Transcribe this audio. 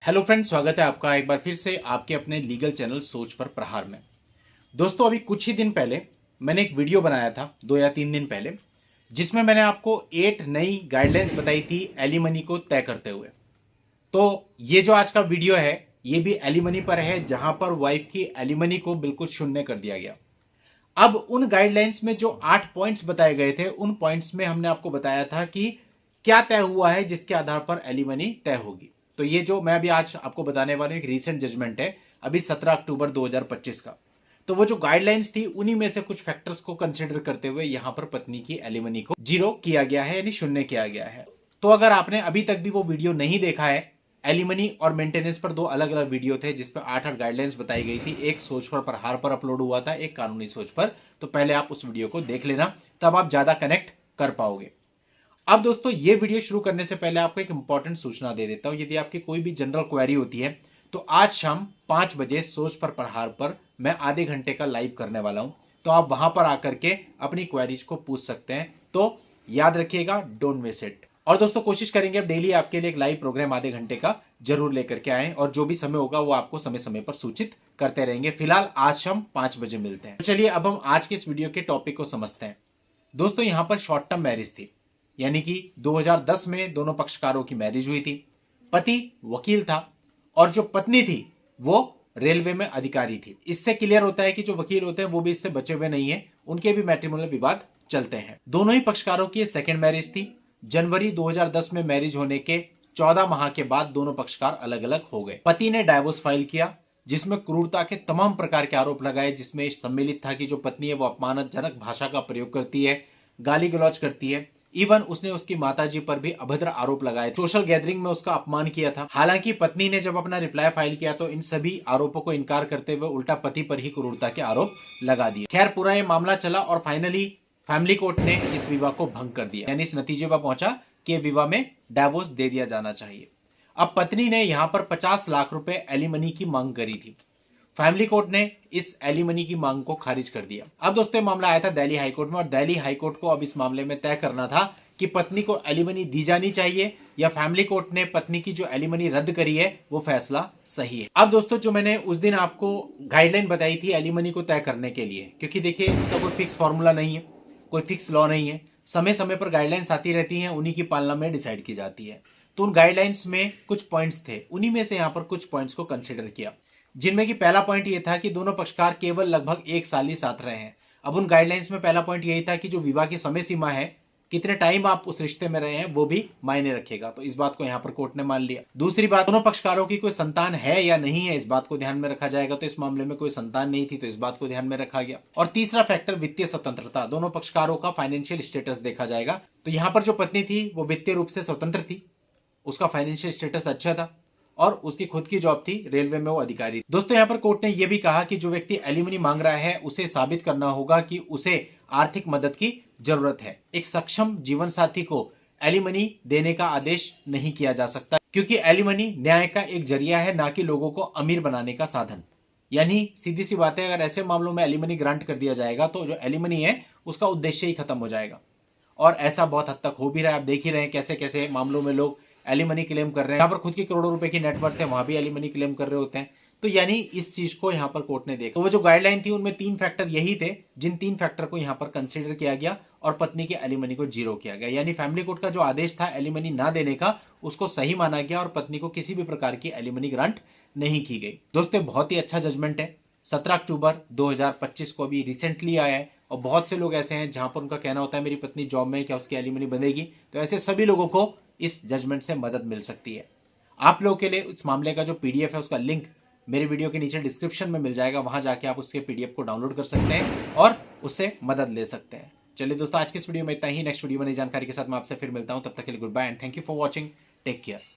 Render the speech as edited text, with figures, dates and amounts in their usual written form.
Hello friends, स्वागत है आपका एक बार फिर से आपके अपने लीगल चैनल सोच पर प्रहार में। दोस्तों, अभी कुछ ही दिन पहले मैंने एक वीडियो बनाया था, 2 या 3 दिन पहले, जिसमें मैंने आपको 8 नई गाइडलाइंस बताई थी एलिमनी को तय करते हुए। तो ये जो आज का वीडियो है, ये भी एलिमनी पर है, जहां पर वाइफ की एलिमनी को बिल्कुल शून्य कर दिया गया। अब उन गाइडलाइंस में जो 8 पॉइंट्स बताए गए थे, उन पॉइंट्स में हमने आपको बताया था कि क्या तय हुआ है जिसके आधार पर एलिमनी तय होगी। तो ये जो मैं अभी आज आपको बताने वाला हूं, एक रीसेंट जजमेंट है, अभी 17 अक्टूबर 2025 का। तो वो जो गाइडलाइंस थी, उन्हीं में से कुछ फैक्टर्स को कंसिडर करते हुए यहां पर पत्नी की एलिमनी को जीरो किया गया है, यानी शून्य किया गया है। तो अगर आपने अभी तक भी वो वीडियो नहीं देखा है, एलिमनी और मेंटेनेंस पर 2 अलग अलग वीडियो थे जिसपे 8 गाइडलाइंस बताई गई थी। एक सोच पर प्रहार पर अपलोड हुआ था, एक कानूनी सोच पर। तो पहले आप उस वीडियो को देख लेना, तब आप ज्यादा कनेक्ट कर पाओगे। अब दोस्तों, ये वीडियो शुरू करने से पहले आपको एक इंपॉर्टेंट सूचना दे देता हूं। यदि आपकी कोई भी जनरल क्वेरी होती है तो आज शाम 5 बजे सोच पर प्रहार पर मैं आधे घंटे का लाइव करने वाला हूं। तो आप वहां पर आकर के अपनी क्वेरीज को पूछ सकते हैं। तो याद रखिएगा, डोंट मिस इट। और दोस्तों, कोशिश करेंगे अब डेली आपके लिए एक लाइव प्रोग्राम आधे घंटे का जरूर लेकर के आए, और जो भी समय होगा वो आपको समय समय पर सूचित करते रहेंगे। फिलहाल आज शाम 5 बजे मिलते हैं। तो चलिए अब हम आज के इस वीडियो के टॉपिक को समझते हैं। दोस्तों, यहां पर शॉर्ट टर्म मैरिज थी, यानी कि 2010 में दोनों पक्षकारों की मैरिज हुई थी। पति वकील था और जो पत्नी थी वो रेलवे में अधिकारी थी। इससे क्लियर होता है कि जो वकील होते हैं वो भी इससे बचे हुए नहीं है, उनके भी मैट्रिमोनियल विवाद चलते हैं। दोनों ही पक्षकारों की सेकंड मैरिज थी। जनवरी 2010 में मैरिज होने के 14 माह के बाद दोनों पक्षकार अलग अलग हो गए। पति ने डाइवोर्स फाइल किया, जिसमें क्रूरता के तमाम प्रकार के आरोप लगाए, जिसमें सम्मिलित था कि जो पत्नी है वो अपमानजनक भाषा का प्रयोग करती है, गाली गलौज करती है। इवन उसने उसकी माताजी पर भी अभद्र आरोप लगाए, सोशल गैदरिंग में उसका अपमान किया था। हालांकि पत्नी ने जब अपना रिप्लाई फाइल किया तो इन सभी आरोपों को इनकार करते हुए उल्टा पति पर ही क्रूरता के आरोप लगा दिए। खैर, पूरा ये मामला चला और फाइनली फैमिली कोर्ट ने इस विवाह को भंग कर दिया, यानी इस नतीजे पर पहुंचा कि विवाह में डाइवोर्स दे दिया जाना चाहिए। अब पत्नी ने यहां पर 50 लाख रुपए एलिमनी की मांग करी थी। फैमिली कोर्ट ने इस एलिमनी की मांग को खारिज कर दिया। अब दोस्तों, मामला आया था दिल्ली हाईकोर्ट में, और दिल्ली हाईकोर्ट को अब इस मामले में तय करना था कि पत्नी को एलिमनी दी जानी चाहिए या फैमिली कोर्ट ने पत्नी की जो एलिमनी रद्द करी है वो फैसला सही है। अब दोस्तों, जो मैंने उस दिन आपको गाइडलाइन बताई थी एलिमनी को तय करने के लिए, क्योंकि देखिए इसका कोई फिक्स फॉर्मूला नहीं है, कोई फिक्स लॉ नहीं है, समय समय पर गाइडलाइंस आती रहती हैं, उन्हीं की पालना में डिसाइड की जाती है। तो उन गाइडलाइंस में कुछ पॉइंट्स थे, उन्हीं में से यहां पर कुछ पॉइंट्स को कंसिडर किया, जिनमें कि पहला पॉइंट ये था कि दोनों पक्षकार केवल लगभग 1 साल ही साथ रहे हैं। अब उन गाइडलाइंस में पहला पॉइंट यही था कि जो विवाह की समय सीमा है, कितने टाइम आप उस रिश्ते में रहे हैं, वो भी मायने रखेगा। तो इस बात को यहां पर कोर्ट ने मान लिया। दूसरी बात, दोनों पक्षकारों की कोई संतान है या नहीं है, इस बात को ध्यान में रखा जाएगा। तो इस मामले में कोई संतान नहीं थी, तो इस बात को ध्यान में रखा गया। और तीसरा फैक्टर, वित्तीय स्वतंत्रता, दोनों पक्षकारों का फाइनेंशियल स्टेटस देखा जाएगा। तो यहां पर जो पत्नी थी वो वित्तीय रूप से स्वतंत्र थी, उसका फाइनेंशियल स्टेटस अच्छा था और उसकी खुद की जॉब थी, रेलवे में वो अधिकारी। दोस्तों, यहां पर कोर्ट ने यह भी कहा कि जो व्यक्ति एलिमनी मांग रहा है उसे साबित करना होगा कि उसे आर्थिक मदद की जरूरत है। एक सक्षम जीवन साथी को एलिमनी देने का आदेश नहीं किया जा सकता, क्योंकि एलिमनी न्याय का एक जरिया है, ना कि लोगों को अमीर बनाने का साधन। यानी सीधी सी बात है, अगर ऐसे मामलों में एलिमनी ग्रांट कर दिया जाएगा तो जो एलिमनी है उसका उद्देश्य ही खत्म हो जाएगा। और ऐसा बहुत हद तक हो भी रहा है। आप देख ही रहे हैं कैसे कैसे मामलों में लोग एलिमनी क्लेम कर रहे हैं। यहाँ पर खुद की करोड़ों रुपए की नेटवर्थ है, वहां भी एलिमनी क्लेम कर रहे होते हैं। तो यानी इस चीज को यहाँ पर कोर्ट ने देखा। तो वो जो गाइडलाइन थी उनमें 3 फैक्टर यही थे, जिन 3 फैक्टर को यहाँ पर कंसिडर किया गया और पत्नी के एलिमनी को जीरो किया गया। यानी फैमिली कोर्ट का जो आदेश था एलिमनी ना देने का, उसको सही माना गया और पत्नी को किसी भी प्रकार की एलिमनी ग्रांट नहीं की गई। दोस्तों, बहुत ही अच्छा जजमेंट है। 17 अक्टूबर 2025 को अभी रिसेंटली आया है। और बहुत से लोग ऐसे हैं जहां पर उनका कहना होता है मेरी पत्नी जॉब में है, क्या उसकी एलिमनी बनेगी? तो ऐसे सभी लोगों को इस जजमेंट से मदद मिल सकती है। आप लोगों के लिए इस मामले का जो पीडीएफ है उसका लिंक मेरे वीडियो के नीचे डिस्क्रिप्शन में मिल जाएगा, वहां जाके आप उसके पीडीएफ को डाउनलोड कर सकते हैं और उससे मदद ले सकते हैं। चलिए दोस्तों, आज के इस वीडियो में इतना ही। नेक्स्ट वीडियो में नई जानकारी के साथ मैं आपसे फिर मिलता हूं। तब तक के लिए goodbye and thank you for watching. Take care.